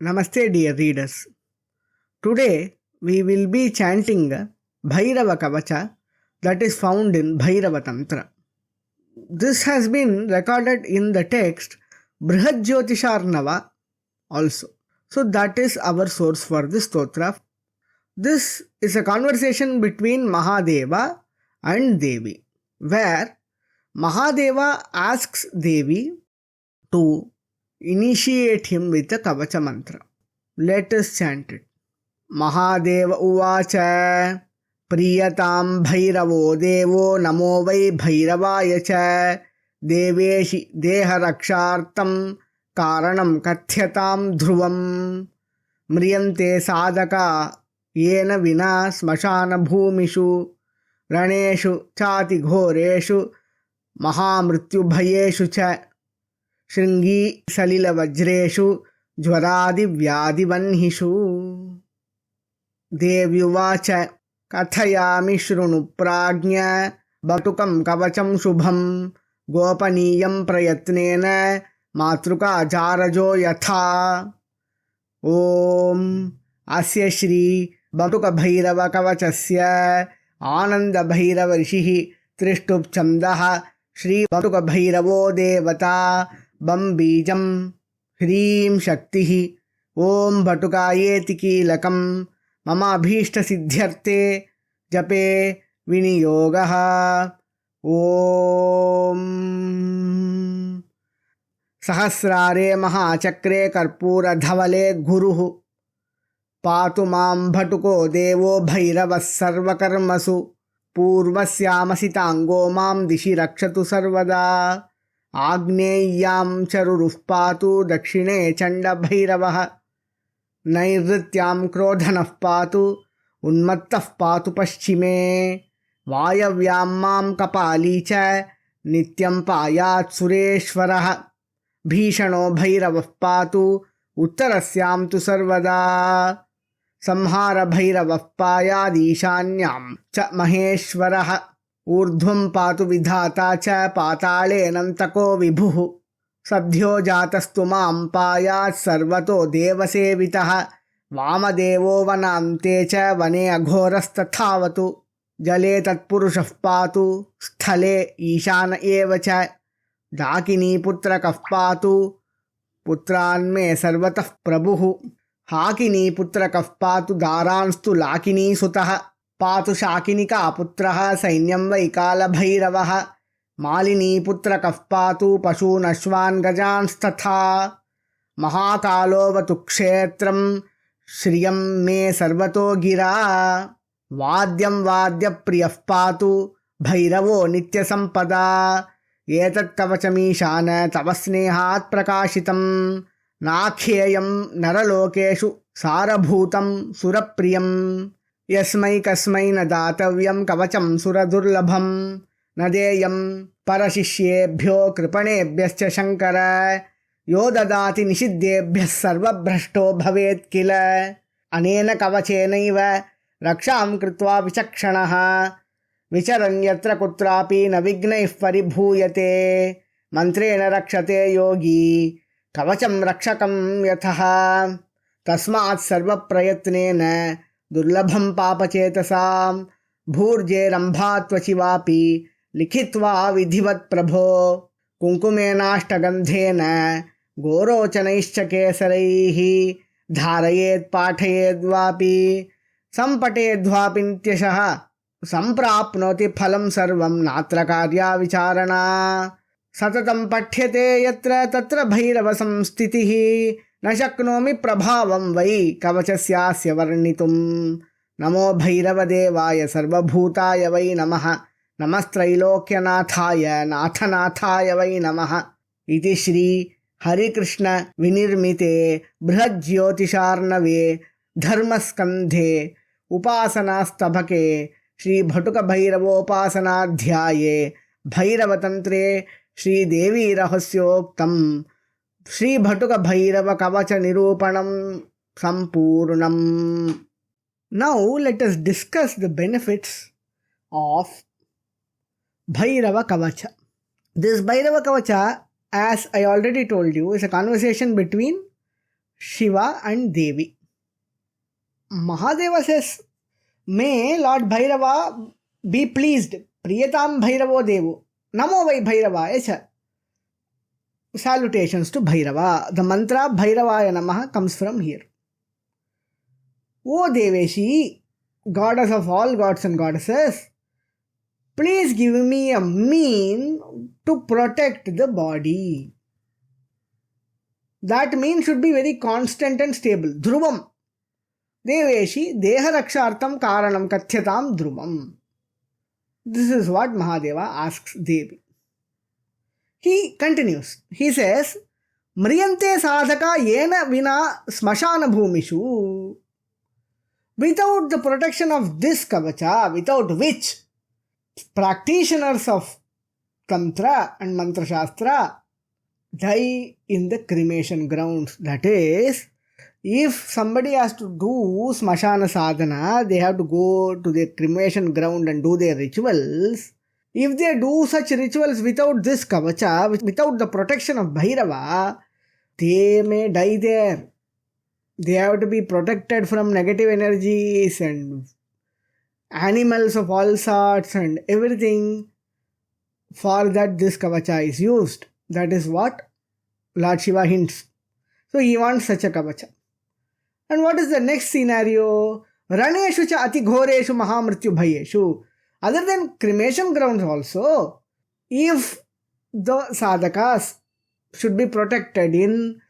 Namaste dear readers. Today we will be chanting Bhairava Kavacha that is found in Bhairava Tantra. This has been recorded in the text BrihadJyotisharnava also. So that is our source for this stotra. This is a conversation between Mahadeva and Devi, where Mahadeva asks Devi to initiate him with the Kavacha mantra. Let us chant it. Mahadeva uvacha priyatam bhairavo devo namo vai bhairavaya cha deveshi deharakshartam karanam kathyatam dhruvam mriyante sadaka yena vina smashana bhumishu raneshu chati ghoreshu mahamrityu bhayeshu cha shringi salila vajreshu jvaradi vyadivanhishu. Devyuvacha kathayami shrunu prajnya batukam kavacham shubham gopaniyam prayatnena matruka jarajo yatha. Om asya shri Batuka Bhairava kavachasya ananda bhairava rishihi trishtub chandaha shri Batuka Bhairavo devata bam bijam ह्रीं शक्तिः ॐ बटुकायेति कीलकं मम अभीष्ट सिद्ध्यर्थे जपे विनियोगः. ॐ सहस्रारे महाचक्रे कर्पूरधवले गुरुः पातु मां भटुको देवो भैरवः सर्वकर्मसु पूर्वस्यामसिताङ्गो मां दिशि रक्षतु सर्वदा. आग्नेय्यां चरुरुः पातु दक्षिणे चण्डभैरवः नैऋत्यां क्रोधनः पातु उन्मत्तः पातु पश्चिमे वायव्यां मां कपाली च नित्यं पायात् सुरेश्वरः भीषणो भैरवः पातु उत्तरस्यां तु सर्वदा संहार भैरवः पायादीशान्यां च महेश्वरः ऊर्ध्वं पातु विधाता च पाताळेऽनन्तको विभुः सद्यो जातस्तु मां पायात् सर्वतो देवसेवितः वामदेवो वनान्ते च वने अघोरस्तथावतु जले तत्पुरुषः पातु स्थले ईशान एव च लाकिनी पुत्रकः पातु पुत्रान्मे सर्वतः प्रभुः हाकिनी पुत्रकः पातु दारांस्तु लाकिनी सुतः पातु शाकिनिका पुत्रः सैन्यं वै कालभैरवः मालिनी पुत्रकः पातु पशूनश्वान् गजांस्तथा महाकालोऽवतु क्षेत्रं श्रियं मे सर्वतो गिरा वाद्यं वाद्यप्रियः पातु भैरवो नित्यसम्पदा एतत्कवचमीशान तव स्नेहात् प्रकाशितं नाख्येयं नरलोकेषु सारभूतं सुरप्रियं यस्मै कस्मै न दातव्यं कवचं सुरदुर्लभं न देयं परशिष्येभ्यो कृपणेभ्यश्च शङ्कर यो ददाति निषिद्धेभ्यः सर्वभ्रष्टो भवेत् किल. अनेन कवचेनैव रक्षां कृत्वा विचक्षणः विचरन् यत्र कुत्रापि न विघ्नैः परिभूयते मन्त्रेण रक्षते योगी कवचं रक्षकं यतः. तस्मात् सर्वप्रयत्नेन दुर्लभं पापचेतसां भूर्जेरम्भात्वचिवापि लिखित्वा विधिवत् प्रभो कुङ्कुमेनाष्टगन्धेन गोरोचनैश्च केसरैः धारयेत् पाठयेद्वापि सम्पठेद्वापि नित्यशः सम्प्राप्नोति फलं सर्वं नात्र कार्या विचारणा. सततं पठ्यते यत्र तत्र भैरव संस्थितिः न शक्नोमि प्रभावं वै कवचस्यास्य वर्णितुं. नमो भैरवदेवाय सर्वभूताय वै नमः नमस्त्रैलोक्यनाथाय नाथनाथाय वै नमः. इति श्री हरिकृष्ण विनिर्मिते बृहज्योतिषार्णवे धर्मस्कन्धे उपासनास्तबके श्री भटुक भैरवोपासनाध्याये भैरवतन्त्रे श्रीदेवी रहस्योक्तं श्री भटुक भैरव कवच निरूपणं सम्पूर्णम्. Now let us discuss the benefits of Bhairava Kavacha. This Bhairava Kavacha, as I already told you, is a conversation between Shiva and Devi. Mahadeva says, may Lord Bhairava be pleased. Priyatam Bhairavo Devo. Namo Vai Bhairava. Yes. Salutations to Bhairava. The mantra Bhairavaya Namaha comes from here. O Deveshi, goddess of all gods and goddesses, please give me a mean to protect the body. That mean should be very constant and stable. Dhruvam. Deveshi, Deha Rakshartam Karanam Kathyatam Dhruvam. This is what Mahadeva asks Devi. He continues. He says, Mriyante sadhaka yena vina smashana bhumishu. Without the protection of this kavacha, without which practitioners of Tantra and Mantra Shastra die in the cremation grounds. That is, if somebody has to do smashana sadhana, they have to go to the cremation ground and do their rituals. If they do such rituals without this kavacha, without the protection of Bhairava, they may die there. They have to be protected from negative energies and animals of all sorts and everything. For that this kavacha is used. That is what Lord Shiva hints. So he wants such a kavacha. And what is the next scenario? Raneshu cha ati ghoreshu mahamrityu bhayeshu. Other than cremation grounds also, if the sadhakas should be protected in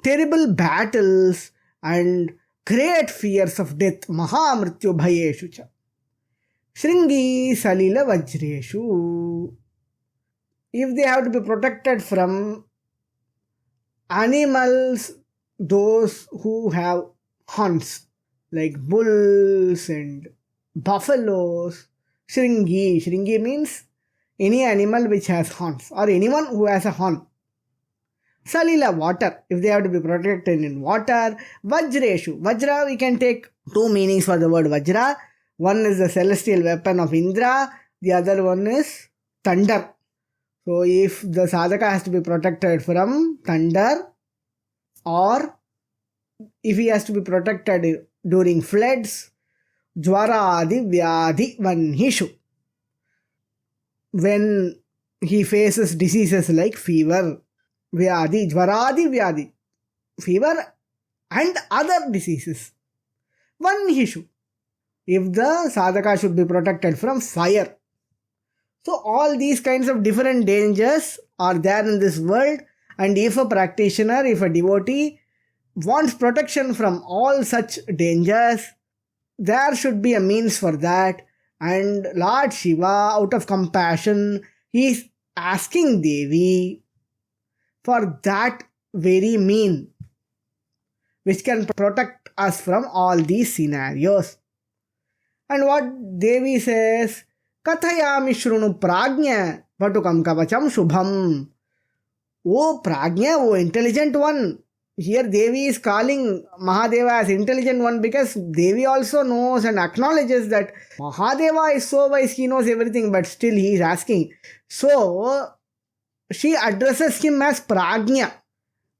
terrible battles and great fears of death, mahamrityu bhayeshu cha. Shringi salila vajreshu. If they have to be protected from animals, those who have horns, like bulls and buffaloes, Shringi. Shringi means any animal which has horns or anyone who has a horn. Salila, water. If they have to be protected in water. Vajreshu. Vajra, we can take two meanings for the word Vajra. One is the celestial weapon of Indra. The other one is thunder. So if the sadhaka has to be protected from thunder, or if he has to be protected during floods, Jwaradi Vyadhi Vanhishu. When he faces diseases like fever, Vyadhi, Jwaradi Vyadhi, fever and other diseases. Vanhishu. If the sadhaka should be protected from fire. So all these kinds of different dangers are there in this world, and if a practitioner, if a devotee wants protection from all such dangers, there should be a means for that. And Lord Shiva, out of compassion, he is asking Devi for that very mean, which can protect us from all these scenarios. And what Devi says, Kathayami shrunu prajna Batuka Bhairava shubham. Oh prajna, oh intelligent one. Here Devi is calling Mahadeva as intelligent one because Devi also knows and acknowledges that Mahadeva is so wise, he knows everything, but still he is asking. So she addresses him as prajna.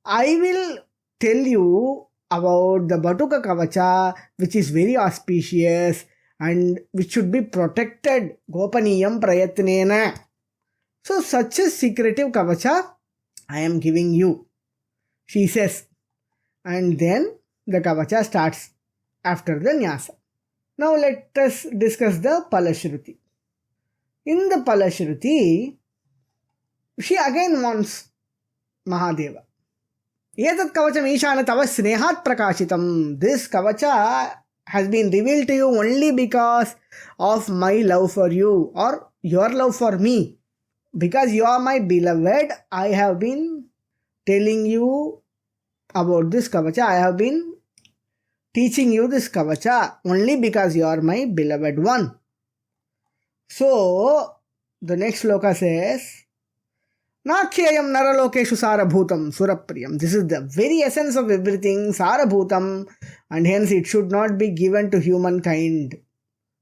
I will tell you about the Batuka Kavacha, which is very auspicious and which should be protected. Gopaniyam prayatnena. So such a secretive Kavacha I am giving you, she says. And then the Kavacha starts after the Nyasa. Now let us discuss the Palashruti. In the Palashruti, she again wants Mahadeva. Etat kavacham ishana tava snehat prakashitam. This kavacha has been revealed to you only because of my love for you or your love for me. Because you are my beloved, I have been telling you about this kavacha. I have been teaching you this kavacha only because you are my beloved one. So, the next sloka says, Nakhyayam naralokeshu sarabhutam surapriyam. This is the very essence of everything, sarabhutam, and hence it should not be given to humankind.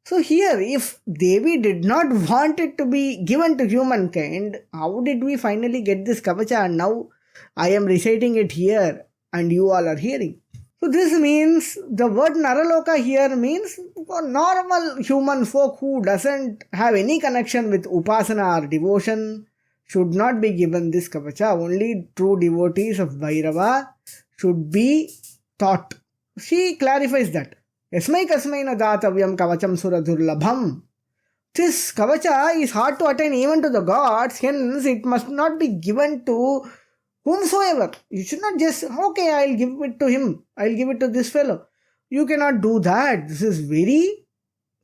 So here, if Devi did not want it to be given to humankind, how did we finally get this kavacha? And now I am reciting it here. and you all are hearing. So this means the word Naraloka here means for normal human folk who doesn't have any connection with Upasana or devotion should not be given this Kavacha. Only true devotees of Bhairava should be taught. She clarifies that. Yasmai kasmai na datavyam kavacham suradurlabham. This Kavacha is hard to attain even to the gods, hence it must not be given to whomsoever. You should not just, okay, I'll give it to him, I'll give it to this fellow. You cannot do that. This is very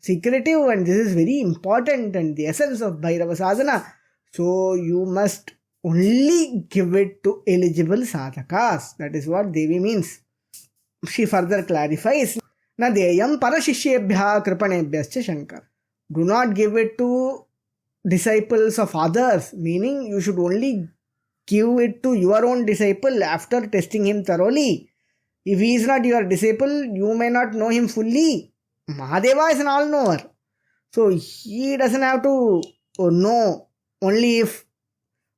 secretive and this is very important and the essence of Bhairava sadhana. So you must only give it to eligible sadhakas. That is what Devi means. She further clarifies, Na deyam parashishyebhya kripanebhyascha shankar. Do not give it to disciples of others, meaning you should only give it to your own disciple after testing him thoroughly. If he is not your disciple, you may not know him fully. Mahadeva is an all-knower. So he doesn't have to know only if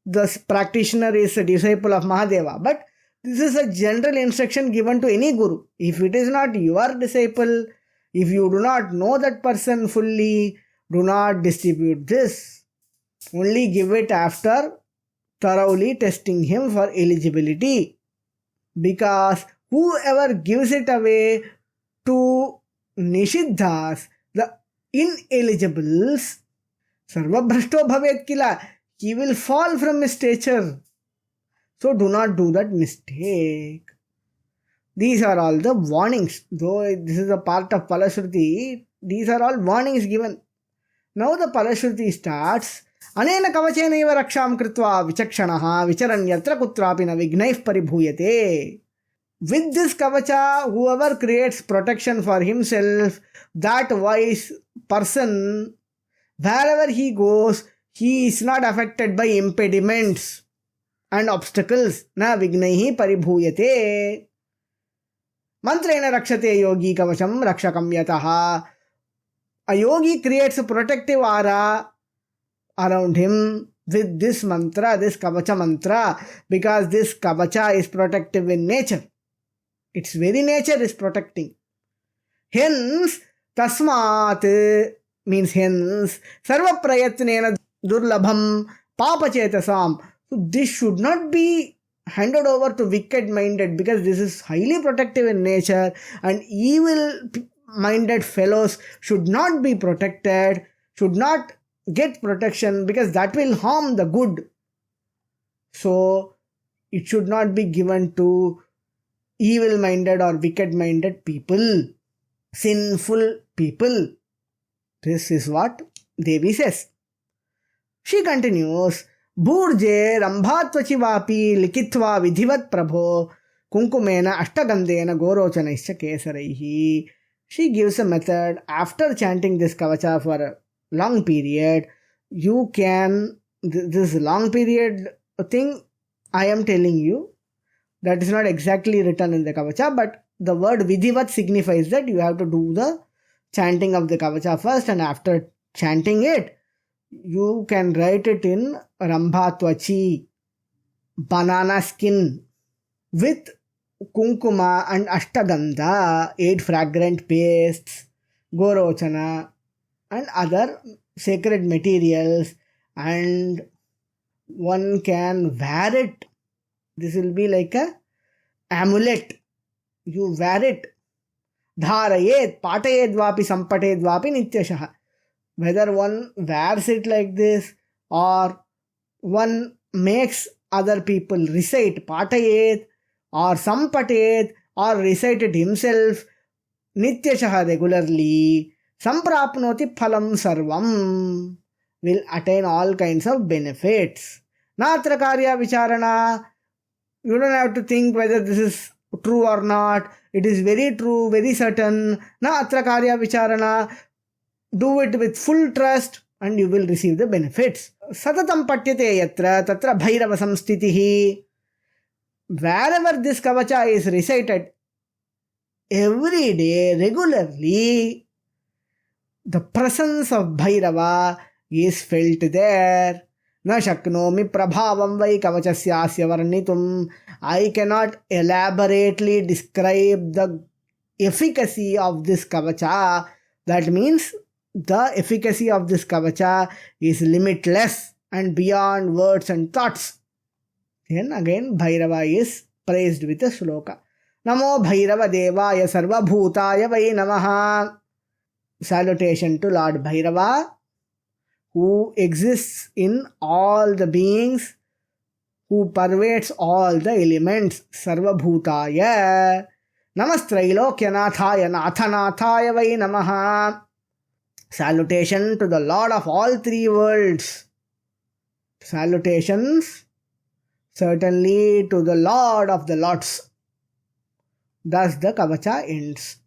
the practitioner is a disciple of Mahadeva. But this is a general instruction given to any guru. If it is not your disciple, if you do not know that person fully, do not distribute this. Only give it after thoroughly testing him for eligibility. Because whoever gives it away to Nishiddhas, the ineligibles, Sarva Bhrashto Bhavet Kila, he will fall from his stature. So do not do that mistake. These are all the warnings. Though this is a part of Palashruti, these are all warnings given. Now the Palashruti starts. Anena kavachena eva raksham kritva vichakshanaha vicharanyatra kutrapi na vignaif paribhuyate. With this kavacha, whoever creates protection for himself, that wise person, wherever he goes, he is not affected by impediments and obstacles. Na vignaihi paribhuyate. Mantrena rakshate yogi kavacham rakshakam yataha. A yogi creates a protective aura around him with this mantra, this Kavacha mantra, because this Kavacha is protective in nature. Its very nature is protecting. Hence, tasmat means hence, sarva prayatnena durlabham papachetasam. So this should not be handed over to wicked-minded because this is highly protective in nature and evil-minded fellows should not be protected, should not get protection because that will harm the good. So it should not be given to evil-minded or wicked-minded people, sinful people. This is what Devi says. She continues, Bhurje rambhatvachi vapi likitva vidhivat prabho kunkumena ashtagandena gorochanaischa kesaraihi. She gives a method. After chanting this kavacha for a long period, you can, this long period thing I am telling you, that is not exactly written in the kavacha, but the word vidhivat signifies that you have to do the chanting of the kavacha first, and after chanting it, you can write it in rambhatvachi, banana skin, with kunkuma and ashtagandha, 8 fragrant pastes, gorochana, and other sacred materials, and one can wear it. This will be like a amulet. You wear it. Dharayet, patayet vapi sampatayet vapi nityashaha. Whether one wears it like this or one makes other people recite patayet or sampatayet or recite it himself nityashaha regularly, samprapnoti phalam sarvam, will attain all kinds of benefits. Natra karya vicharana. You don't have to think whether this is true or not. It is very true, very certain. Na atra karya vicharana. Do it with full trust and you will receive the benefits. Satatam patyate yatra tatra bhairava samstitihi. Wherever this kavacha is recited, every day, regularly, the presence of Bhairava is felt there. Na shaknomi prabhavam vai kavachasya varnitum. I cannot elaborately describe the efficacy of this kavacha. That means the efficacy of this kavacha is limitless and beyond words and thoughts. Then again Bhairava is praised with a shloka. Namo Bhairava Devaya Sarva Bhutaya Vai Namaha. Salutation to Lord Bhairava, who exists in all the beings, who pervades all the elements. Sarva Bhutaya. Namastrailokyanataya Nathanathaya Vai Namaha. Salutation to the Lord of all three worlds. Salutations certainly to the Lord of the Lords. Thus the Kavacha ends.